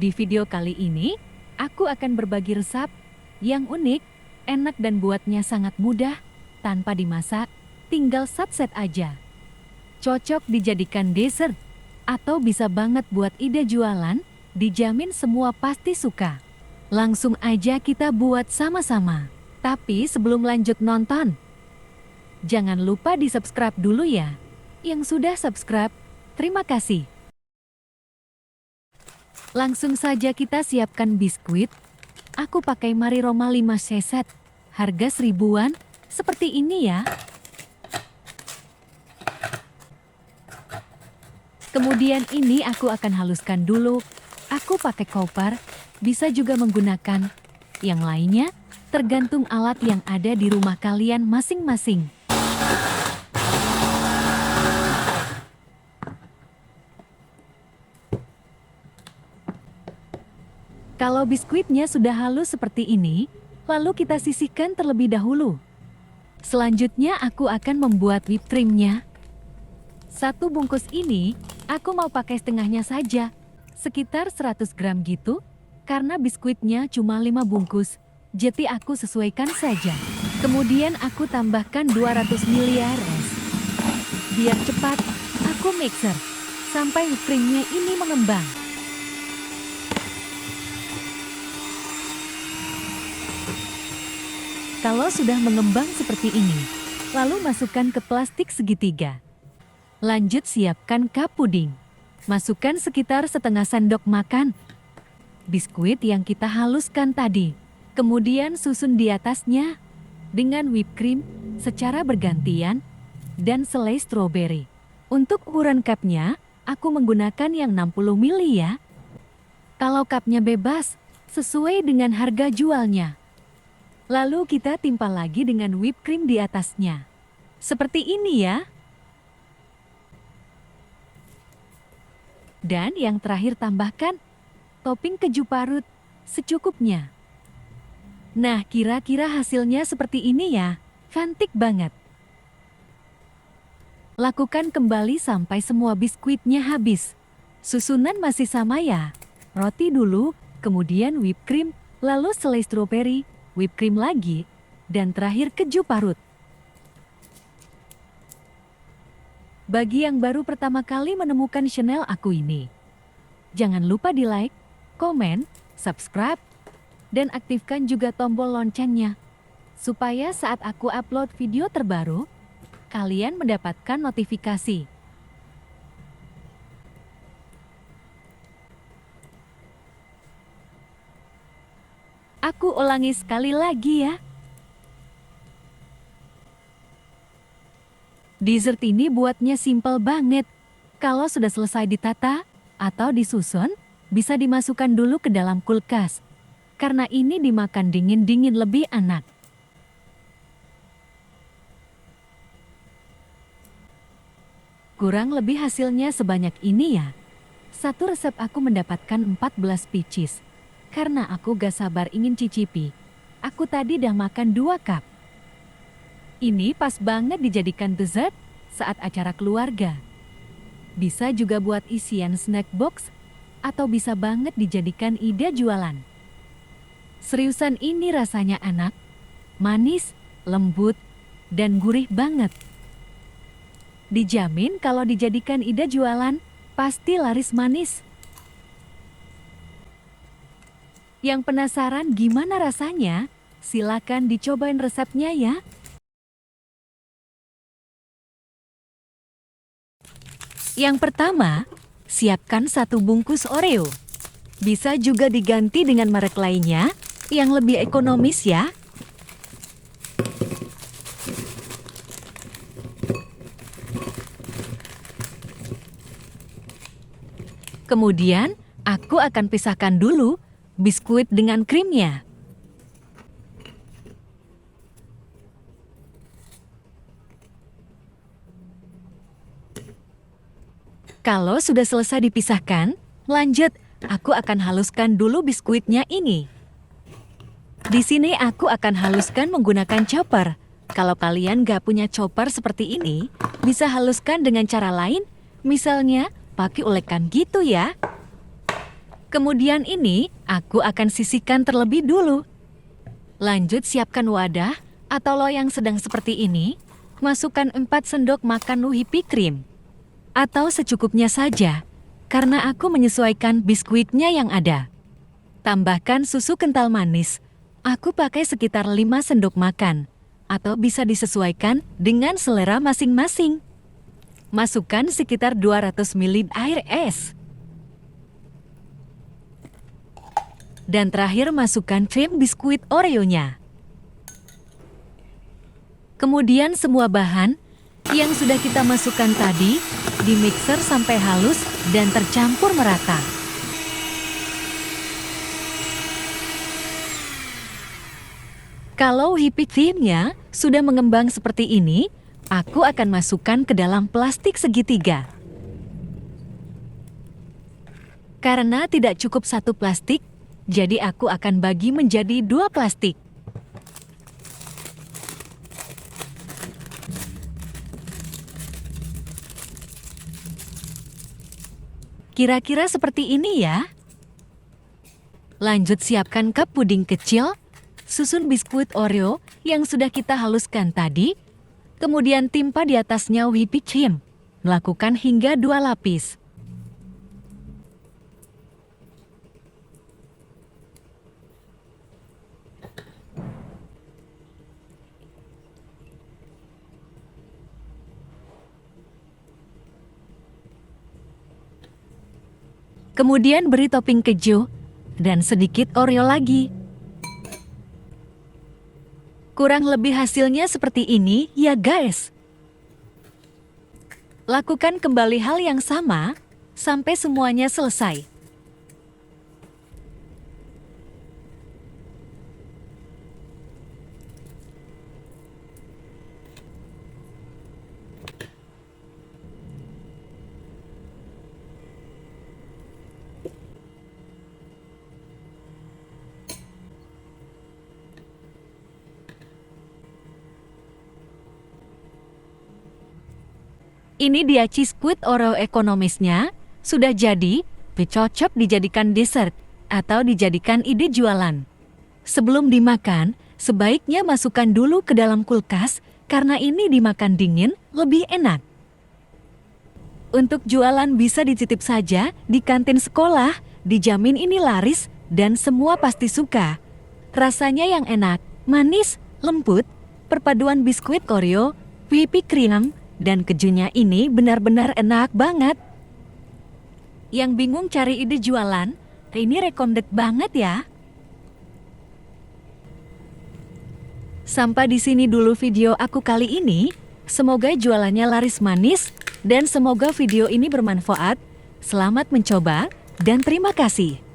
Di video kali ini, aku akan berbagi resep yang unik, enak dan buatnya sangat mudah, tanpa dimasak, tinggal set-set aja. Cocok dijadikan dessert, atau bisa banget buat ide jualan, dijamin semua pasti suka. Langsung aja kita buat sama-sama. Tapi sebelum lanjut nonton, jangan lupa di-subscribe dulu ya. Yang sudah subscribe, terima kasih. Langsung saja kita siapkan biskuit. Aku pakai Mariroma 5 saset, harga 1000-an, seperti ini ya. Kemudian ini aku akan haluskan dulu. Aku pakai koper, bisa juga menggunakan yang lainnya, tergantung alat yang ada di rumah kalian masing-masing. Kalau biskuitnya sudah halus seperti ini, lalu kita sisihkan terlebih dahulu. Selanjutnya aku akan membuat whipped cream-nya. Satu bungkus ini, aku mau pakai setengahnya saja, sekitar 100 gram gitu, karena biskuitnya cuma 5 bungkus, jadi aku sesuaikan saja. Kemudian aku tambahkan 200 ml es. Biar cepat, aku mixer, sampai whipped cream-nya ini mengembang. Kalau sudah mengembang seperti ini, lalu masukkan ke plastik segitiga. Lanjut siapkan cup puding. Masukkan sekitar setengah sendok makan biskuit yang kita haluskan tadi. Kemudian susun di atasnya dengan whipped cream secara bergantian dan selai stroberi. Untuk ukuran cupnya, aku menggunakan yang 60 ml ya. Kalau cupnya bebas, sesuai dengan harga jualnya. Lalu kita timpa lagi dengan whipped cream di atasnya. Seperti ini ya. Dan yang terakhir tambahkan topping keju parut secukupnya. Nah, kira-kira hasilnya seperti ini ya. Cantik banget. Lakukan kembali sampai semua biskuitnya habis. Susunan masih sama ya. Roti dulu, kemudian whipped cream, lalu selai stroberi, whipped cream lagi, dan terakhir keju parut. Bagi yang baru pertama kali menemukan channel aku ini, jangan lupa di like, komen, subscribe, dan aktifkan juga tombol loncengnya, supaya saat aku upload video terbaru, kalian mendapatkan notifikasi. Aku ulangi sekali lagi ya. Dessert ini buatnya simpel banget. Kalau sudah selesai ditata atau disusun, bisa dimasukkan dulu ke dalam kulkas. Karena ini dimakan dingin-dingin lebih enak. Kurang lebih hasilnya sebanyak ini ya. Satu resep aku mendapatkan 14 pieces. Karena aku gak sabar ingin cicipi. Aku tadi dah makan 2 cup. Ini pas banget dijadikan dessert saat acara keluarga. Bisa juga buat isian snack box, atau bisa banget dijadikan ide jualan. Seriusan ini rasanya enak, manis, lembut, dan gurih banget. Dijamin kalau dijadikan ide jualan, pasti laris manis. Yang penasaran gimana rasanya? Silakan dicobain resepnya ya. Yang pertama, siapkan 1 bungkus Oreo. Bisa juga diganti dengan merek lainnya yang lebih ekonomis ya. Kemudian, aku akan pisahkan dulu biskuit dengan krimnya. Kalau sudah selesai dipisahkan, lanjut, aku akan haluskan dulu biskuitnya ini. Di sini aku akan haluskan menggunakan chopper. Kalau kalian gak punya chopper seperti ini, bisa haluskan dengan cara lain, misalnya pakai ulekan gitu ya. Kemudian ini aku akan sisihkan terlebih dulu. Lanjut siapkan wadah atau loyang sedang seperti ini. Masukkan 4 sendok makan whipped cream. Atau secukupnya saja, karena aku menyesuaikan biskuitnya yang ada. Tambahkan susu kental manis. Aku pakai sekitar 5 sendok makan. Atau bisa disesuaikan dengan selera masing-masing. Masukkan sekitar 200 ml air es. Dan terakhir masukkan krim biskuit Oreo-nya. Kemudian semua bahan yang sudah kita masukkan tadi dimixer sampai halus dan tercampur merata. Kalau whipped cream-nya sudah mengembang seperti ini, aku akan masukkan ke dalam plastik segitiga. Karena tidak cukup 1 plastik, jadi aku akan bagi menjadi 2 plastik. Kira-kira seperti ini ya. Lanjut siapkan cup puding kecil, susun biskuit Oreo yang sudah kita haluskan tadi, kemudian timpa di atasnya whipped cream. Lakukan hingga 2 lapis. Kemudian beri topping keju dan sedikit Oreo lagi. Kurang lebih hasilnya seperti ini ya guys. Lakukan kembali hal yang sama sampai semuanya selesai. Ini dia cheese squid Oreo ekonomisnya, sudah jadi, cocok dijadikan dessert atau dijadikan ide jualan. Sebelum dimakan, sebaiknya masukkan dulu ke dalam kulkas karena ini dimakan dingin lebih enak. Untuk jualan bisa dititip saja di kantin sekolah, dijamin ini laris dan semua pasti suka. Rasanya yang enak, manis, lembut, perpaduan biskuit Oreo, whipped cream, dan kejunya ini benar-benar enak banget. Yang bingung cari ide jualan, ini recommended banget ya. Sampai di sini dulu video aku kali ini. Semoga jualannya laris manis dan semoga video ini bermanfaat. Selamat mencoba dan terima kasih.